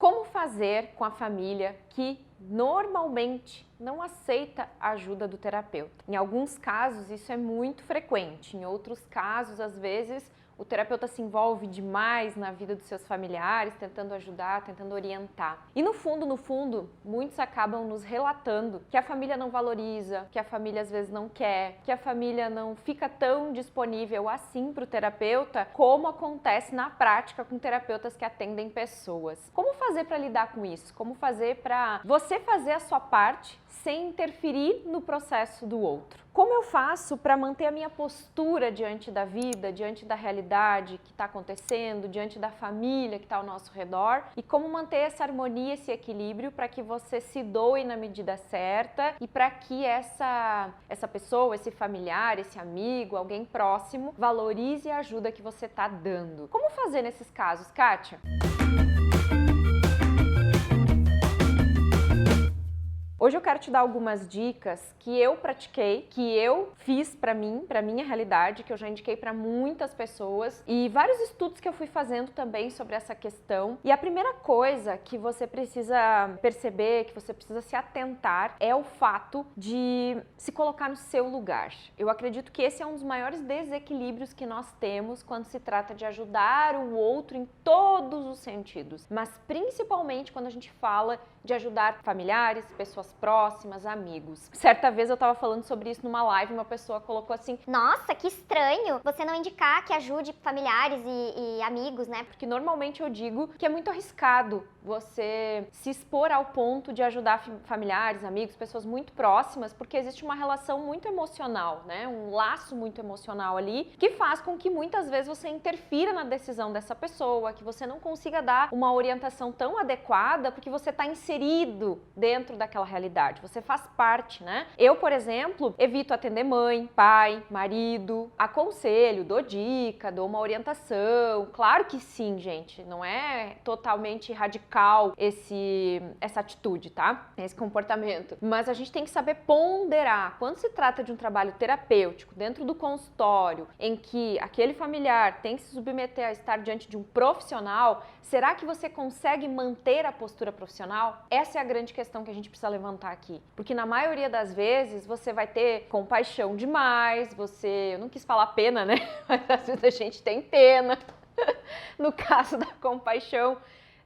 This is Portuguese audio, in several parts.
Como fazer com a família que normalmente não aceita a ajuda do terapeuta? Em alguns casos isso é muito frequente, em outros casos, às vezes, o terapeuta se envolve demais na vida dos seus familiares, tentando ajudar, tentando orientar. E no fundo, muitos acabam nos relatando que a família não valoriza, que a família às vezes não quer, que a família não fica tão disponível assim para o terapeuta, como acontece na prática com terapeutas que atendem pessoas. Como fazer para lidar com isso? Como fazer para você fazer a sua parte sem interferir no processo do outro? Como eu faço para manter a minha postura diante da vida, diante da realidade que está acontecendo, diante da família que está ao nosso redor? E como manter essa harmonia, esse equilíbrio para que você se doe na medida certa e para que essa pessoa, esse familiar, esse amigo, alguém próximo, valorize a ajuda que você está dando? Como fazer nesses casos, Kátia? Hoje eu quero te dar algumas dicas que eu pratiquei, que eu fiz pra mim, pra minha realidade, que eu já indiquei pra muitas pessoas e vários estudos que eu fui fazendo também sobre essa questão. E a primeira coisa que você precisa perceber, que você precisa se atentar, é o fato de se colocar no seu lugar. Eu acredito que esse é um dos maiores desequilíbrios que nós temos quando se trata de ajudar o outro em todos os sentidos, mas principalmente quando a gente fala de ajudar familiares, pessoas próximas, amigos. Certa vez eu tava falando sobre isso numa live, uma pessoa colocou assim: nossa, que estranho você não indicar que ajude familiares e amigos, né? Porque normalmente eu digo que é muito arriscado você se expor ao ponto de ajudar familiares, amigos, pessoas muito próximas, porque existe uma relação muito emocional, né? Um laço muito emocional ali, que faz com que muitas vezes você interfira na decisão dessa pessoa, que você não consiga dar uma orientação tão adequada, porque você está inserido dentro daquela realidade, você faz parte, né? Eu, por exemplo, evito atender mãe, pai, marido, aconselho, dou dica, dou uma orientação. Claro que sim, gente, não é totalmente radical essa atitude, tá? Esse comportamento. Mas a gente tem que saber ponderar. Quando se trata de um trabalho terapêutico dentro do consultório, em que aquele familiar tem que se submeter a estar diante de um profissional, será que você consegue manter a postura profissional? Essa é a grande questão que a gente precisa levantar aqui. Porque na maioria das vezes você vai ter compaixão demais, eu não quis falar pena, né? Mas às vezes a gente tem pena. No caso da compaixão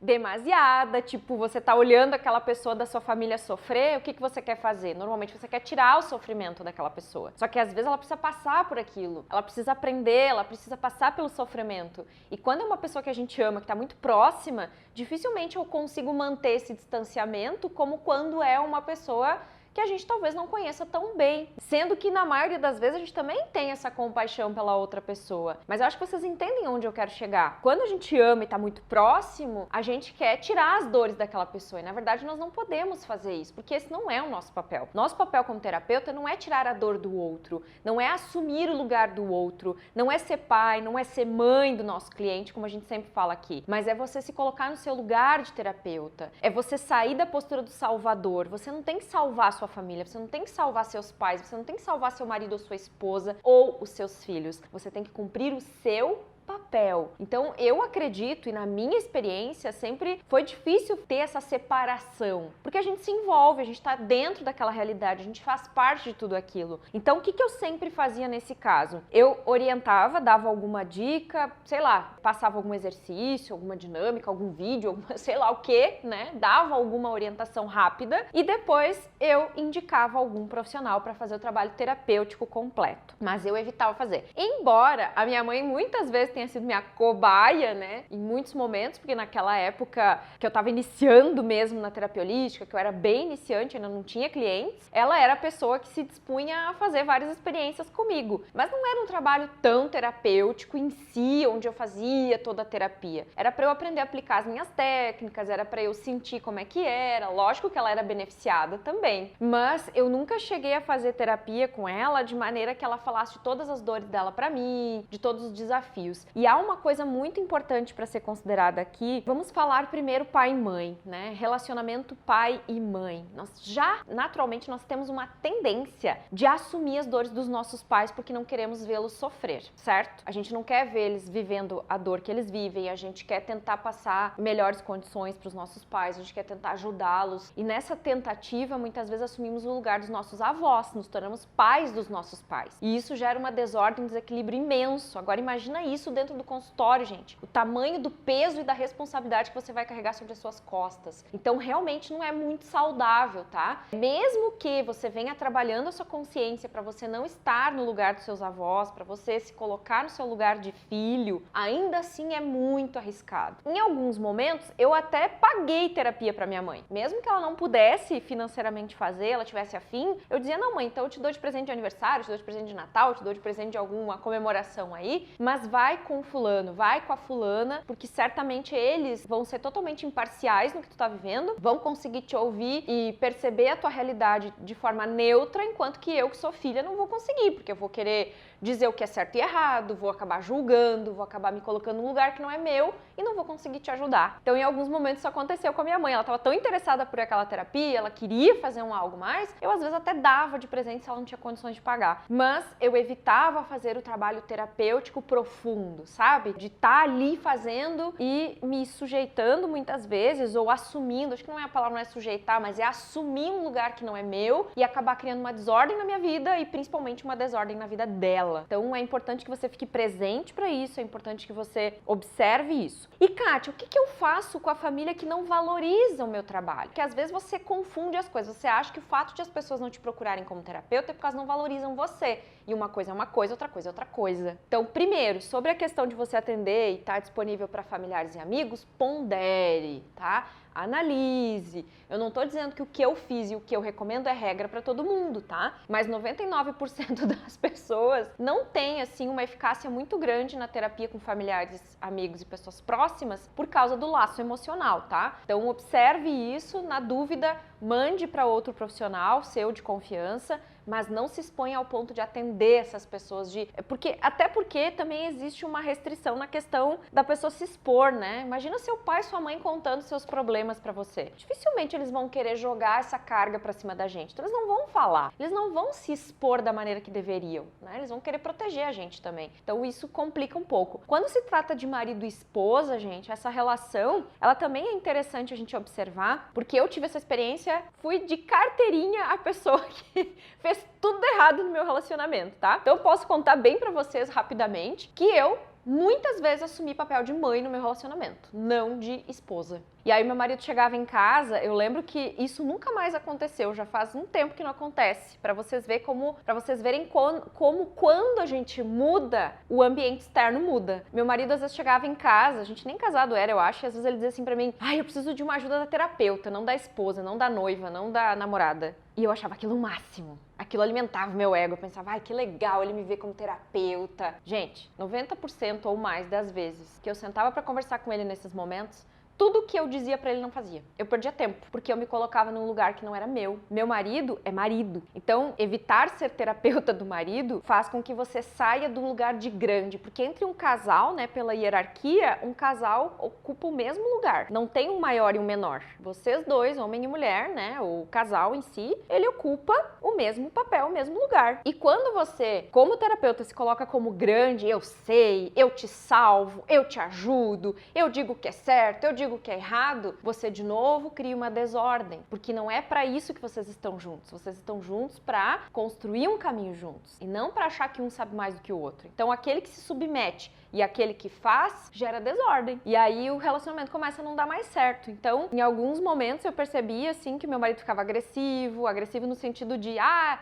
demasiada, tipo, você tá olhando aquela pessoa da sua família sofrer, o que você quer fazer? Normalmente você quer tirar o sofrimento daquela pessoa. Só que às vezes ela precisa passar por aquilo, ela precisa aprender, ela precisa passar pelo sofrimento. E quando é uma pessoa que a gente ama, que tá muito próxima, dificilmente eu consigo manter esse distanciamento como quando é uma pessoa que a gente talvez não conheça tão bem. Sendo que na maioria das vezes a gente também tem essa compaixão pela outra pessoa. Mas eu acho que vocês entendem onde eu quero chegar. Quando a gente ama e tá muito próximo, a gente quer tirar as dores daquela pessoa. E na verdade nós não podemos fazer isso, porque esse não é o nosso papel. Nosso papel como terapeuta não é tirar a dor do outro, não é assumir o lugar do outro, não é ser pai, não é ser mãe do nosso cliente, como a gente sempre fala aqui. Mas é você se colocar no seu lugar de terapeuta. É você sair da postura do salvador. Você não tem que salvar a sua família, você não tem que salvar seus pais, você não tem que salvar seu marido ou sua esposa ou os seus filhos. Você tem que cumprir o seu papel. Então eu acredito, e na minha experiência sempre foi difícil ter essa separação, porque a gente se envolve, a gente tá dentro daquela realidade, a gente faz parte de tudo aquilo. Então o que eu sempre fazia nesse caso? Eu orientava, dava alguma dica, sei lá, passava algum exercício, alguma dinâmica, algum vídeo, sei lá o que, né? Dava alguma orientação rápida e depois eu indicava algum profissional para fazer o trabalho terapêutico completo. Mas eu evitava fazer. Embora a minha mãe muitas vezes tenha sido minha cobaia, né, em muitos momentos, porque naquela época que eu tava iniciando mesmo na terapia holística, que eu era bem iniciante, ainda não tinha clientes, ela era a pessoa que se dispunha a fazer várias experiências comigo. Mas não era um trabalho tão terapêutico em si, onde eu fazia toda a terapia. Era para eu aprender a aplicar as minhas técnicas, era para eu sentir como é que era. Lógico que ela era beneficiada também, mas eu nunca cheguei a fazer terapia com ela de maneira que ela falasse de todas as dores dela para mim, de todos os desafios. filhos. E há uma coisa muito importante para ser considerada aqui. Vamos falar primeiro pai e mãe, né? Relacionamento pai e mãe. Naturalmente, nós temos uma tendência de assumir as dores dos nossos pais porque não queremos vê-los sofrer, certo? A gente não quer ver eles vivendo a dor que eles vivem, a gente quer tentar passar melhores condições para os nossos pais, a gente quer tentar ajudá-los. E nessa tentativa, muitas vezes assumimos o lugar dos nossos avós, nos tornamos pais dos nossos pais. E isso gera uma desordem, um desequilíbrio imenso. Agora imagina isso dentro do consultório, gente. O tamanho do peso e da responsabilidade que você vai carregar sobre as suas costas. Então, realmente não é muito saudável, tá? Mesmo que você venha trabalhando a sua consciência para você não estar no lugar dos seus avós, para você se colocar no seu lugar de filho, ainda assim é muito arriscado. Em alguns momentos, eu até paguei terapia para minha mãe. Mesmo que ela não pudesse financeiramente fazer, ela tivesse afim, eu dizia, não mãe, então eu te dou de presente de aniversário, eu te dou de presente de Natal, eu te dou de presente de alguma comemoração aí, mas vai com o fulano, vai com a fulana, porque certamente eles vão ser totalmente imparciais no que tu tá vivendo, vão conseguir te ouvir e perceber a tua realidade de forma neutra, enquanto que eu, que sou filha, não vou conseguir, porque eu vou querer dizer o que é certo e errado, vou acabar julgando, vou acabar me colocando num lugar que não é meu e não vou conseguir te ajudar. Então, em alguns momentos isso aconteceu com a minha mãe, ela estava tão interessada por aquela terapia, ela queria fazer algo mais, eu às vezes até dava de presente se ela não tinha condições de pagar, mas eu evitava fazer o trabalho terapêutico profundo, sabe? De estar ali fazendo e me sujeitando muitas vezes, ou assumindo, acho que a palavra não é sujeitar, mas é assumir um lugar que não é meu e acabar criando uma desordem na minha vida e principalmente uma desordem na vida dela. Então é importante que você fique presente para isso, é importante que você observe isso. E Kátia, o que eu faço com a família que não valoriza o meu trabalho? Porque às vezes você confunde as coisas, você acha que o fato de as pessoas não te procurarem como terapeuta é porque elas não valorizam você. E uma coisa é uma coisa, outra coisa é outra coisa. Então, primeiro, sobre a questão de você atender e estar disponível para familiares e amigos, pondere, tá? Analise. Eu não tô dizendo que o que eu fiz e o que eu recomendo é regra para todo mundo, tá? Mas 99% das pessoas não tem, assim, uma eficácia muito grande na terapia com familiares, amigos e pessoas próximas por causa do laço emocional, tá? Então, observe isso, na dúvida, mande para outro profissional seu de confiança, mas não se exponha ao ponto de atender essas pessoas, até porque também existe uma restrição na questão da pessoa se expor, né? Imagina seu pai e sua mãe contando seus problemas pra você. Dificilmente eles vão querer jogar essa carga pra cima da gente, então eles não vão falar, eles não vão se expor da maneira que deveriam, né? Eles vão querer proteger a gente também, então isso complica um pouco. Quando se trata de marido e esposa, gente, essa relação, ela também é interessante a gente observar, porque eu tive essa experiência, fui de carteirinha a pessoa que fez tudo errado no meu relacionamento, tá? Então eu posso contar bem pra vocês rapidamente que eu muitas vezes assumi papel de mãe no meu relacionamento, não de esposa. E aí meu marido chegava em casa, eu lembro que isso nunca mais aconteceu, já faz um tempo que não acontece, para vocês verem como quando a gente muda, o ambiente externo muda. Meu marido às vezes chegava em casa, a gente nem casado era, eu acho, e às vezes ele dizia assim pra mim, eu preciso de uma ajuda da terapeuta, não da esposa, não da noiva, não da namorada. E eu achava aquilo o máximo. Aquilo alimentava o meu ego. Eu pensava, que legal, ele me vê como terapeuta. Gente, 90% ou mais das vezes que eu sentava pra conversar com ele nesses momentos, tudo que eu dizia pra ele não fazia. Eu perdia tempo, porque eu me colocava num lugar que não era meu. Meu marido é marido. Então, evitar ser terapeuta do marido faz com que você saia do lugar de grande, porque entre um casal, né, pela hierarquia, um casal ocupa o mesmo lugar. Não tem um maior e um menor. Vocês dois, homem e mulher, né, o casal em si, ele ocupa o mesmo papel, o mesmo lugar. E quando você, como terapeuta, se coloca como grande, eu sei, eu te salvo, eu te ajudo, eu digo o que é certo, eu digo o que é errado, você de novo cria uma desordem, porque não é para isso que vocês estão juntos. Vocês estão juntos para construir um caminho juntos e não para achar que um sabe mais do que o outro. Então aquele que se submete e aquele que faz gera desordem. E aí o relacionamento começa a não dar mais certo. Então, em alguns momentos eu percebi assim que meu marido ficava agressivo no sentido de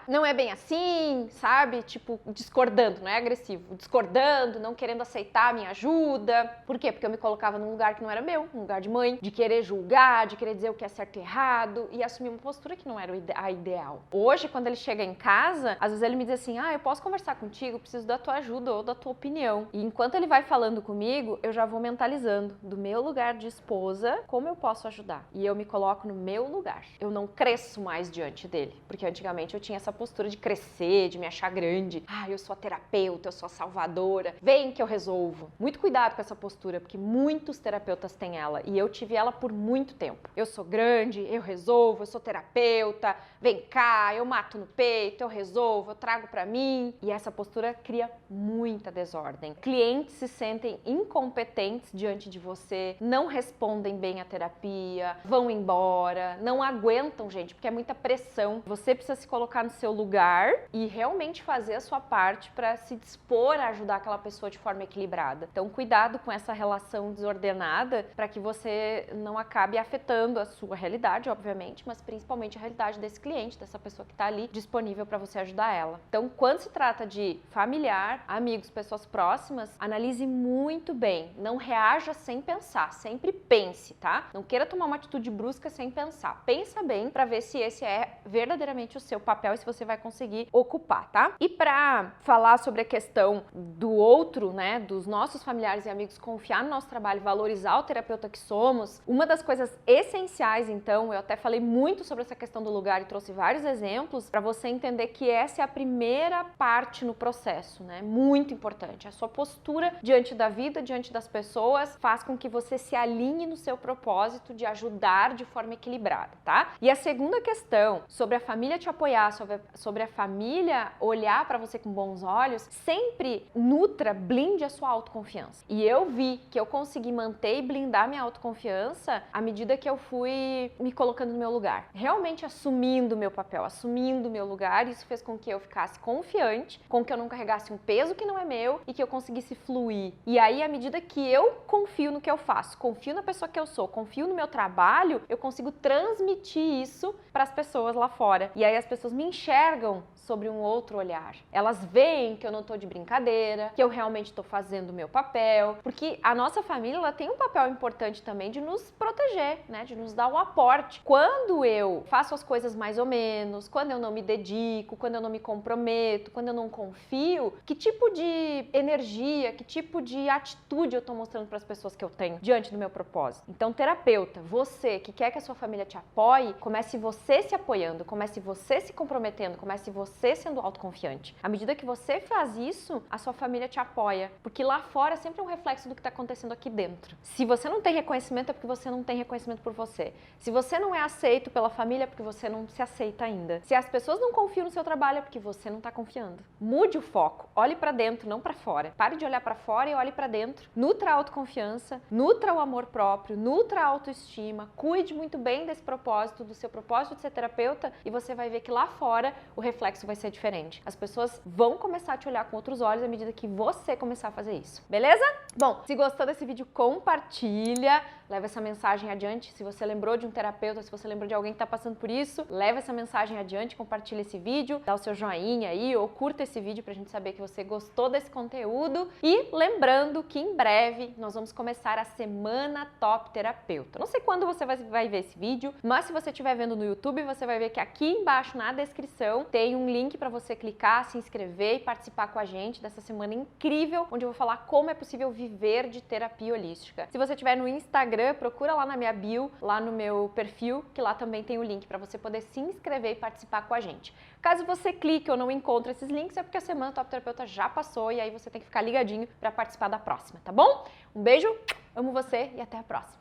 não é bem assim, sabe? Tipo, discordando, não é agressivo, discordando, não querendo aceitar a minha ajuda. Por quê? Porque eu me colocava num lugar que não era meu, um lugar de mãe, de querer julgar, de querer dizer o que é certo e errado e assumir uma postura que não era a ideal. Hoje, quando ele chega em casa, às vezes ele me diz assim, eu posso conversar contigo, preciso da tua ajuda ou da tua opinião. E enquanto ele vai falando comigo, eu já vou mentalizando do meu lugar de esposa, como eu posso ajudar. E eu me coloco no meu lugar. Eu não cresço mais diante dele, porque antigamente eu tinha essa postura de crescer, de me achar grande. Eu sou a terapeuta, eu sou a salvadora. Vem que eu resolvo. Muito cuidado com essa postura, porque muitos terapeutas têm ela e eu tive ela por muito tempo. Eu sou grande, eu resolvo, eu sou terapeuta. Vem cá, eu mato no peito, eu resolvo, eu trago pra mim. E essa postura cria muita desordem. Clientes se sentem incompetentes diante de você, não respondem bem à terapia, vão embora, não aguentam, gente, porque é muita pressão. Você precisa se colocar no seu lugar e realmente fazer a sua parte para se dispor a ajudar aquela pessoa de forma equilibrada. Então, cuidado com essa relação desordenada para que você não acabe afetando a sua realidade, obviamente, mas principalmente a realidade desse cliente, dessa pessoa que está ali disponível para você ajudar ela. Então, quando se trata de familiar, amigos, pessoas próximas, analise muito bem. Não reaja sem pensar, sempre pense, tá? Não queira tomar uma atitude brusca sem pensar. Pensa bem para ver se esse é verdadeiramente o seu papel e se você vai conseguir ocupar, tá? E para falar sobre a questão do outro, né, dos nossos familiares e amigos confiar no nosso trabalho, valorizar o terapeuta que somos, uma das coisas essenciais, então, eu até falei muito sobre essa questão do lugar e trouxe vários exemplos para você entender que essa é a primeira parte no processo, né? Muito importante. A sua postura diante da vida, diante das pessoas, faz com que você se alinhe no seu propósito de ajudar de forma equilibrada, tá? E a segunda questão, sobre a família te apoiar, sobre a família olhar para você com bons olhos, sempre nutra, blinde a sua autoconfiança. E eu vi que eu consegui manter e blindar minha autoconfiança à medida que eu fui me colocando no meu lugar. Realmente assumindo o meu papel, assumindo o meu lugar, isso fez com que eu ficasse confiante, com que eu não carregasse um peso que não é meu e que eu conseguisse fluir. E aí, à medida que eu confio no que eu faço, confio na pessoa que eu sou, confio no meu trabalho, eu consigo transmitir isso para as pessoas lá fora. E aí as pessoas me enxergam sobre um outro olhar. Elas veem que eu não tô de brincadeira, que eu realmente tô fazendo o meu papel, porque a nossa família, ela tem um papel importante também de nos proteger, né, de nos dar um aporte. Quando eu faço as coisas mais ou menos, quando eu não me dedico, quando eu não me comprometo, quando eu não confio, que tipo de energia, que tipo de atitude eu tô mostrando para as pessoas que eu tenho diante do meu propósito? Então, terapeuta, você que quer que a sua família te apoie, comece você se apoiando, comece você se comprometendo, comece você sendo autoconfiante. À medida que você faz isso, a sua família te apoia, porque lá fora sempre é um reflexo do que está acontecendo aqui dentro. Se você não tem reconhecimento, é porque você não tem reconhecimento por você. Se você não é aceito pela família, é porque você não se aceita ainda. Se as pessoas não confiam no seu trabalho, é porque você não está confiando. Mude o foco, olhe para dentro, não para fora. Pare de olhar para fora e olhe para dentro. Nutra a autoconfiança, nutra o amor próprio, nutra a autoestima, cuide muito bem desse propósito, do seu propósito de ser terapeuta, e você vai ver que lá fora o reflexo vai ser diferente. As pessoas vão começar a te olhar com outros olhos à medida que você começar a fazer isso. Beleza? Bom, se gostou desse vídeo, compartilha, leva essa mensagem adiante. Se você lembrou de um terapeuta, se você lembrou de alguém que está passando por isso, leva essa mensagem adiante, compartilha esse vídeo, dá o seu joinha aí ou curta esse vídeo pra gente saber que você gostou desse conteúdo. E lembrando que em breve nós vamos começar a Semana Top Terapeuta. Não sei quando você vai ver esse vídeo, mas se você estiver vendo no YouTube, você vai ver que aqui embaixo na descrição tem um link para você clicar, se inscrever e participar com a gente dessa semana incrível, onde eu vou falar como é possível viver de terapia holística. Se você estiver no Instagram, procura lá na minha bio, lá no meu perfil, que lá também tem o link para você poder se inscrever e participar com a gente. Caso você clique ou não encontre esses links, é porque a Semana Top Terapeuta já passou e aí você tem que ficar ligadinho para participar da próxima, tá bom? Um beijo, amo você e até a próxima.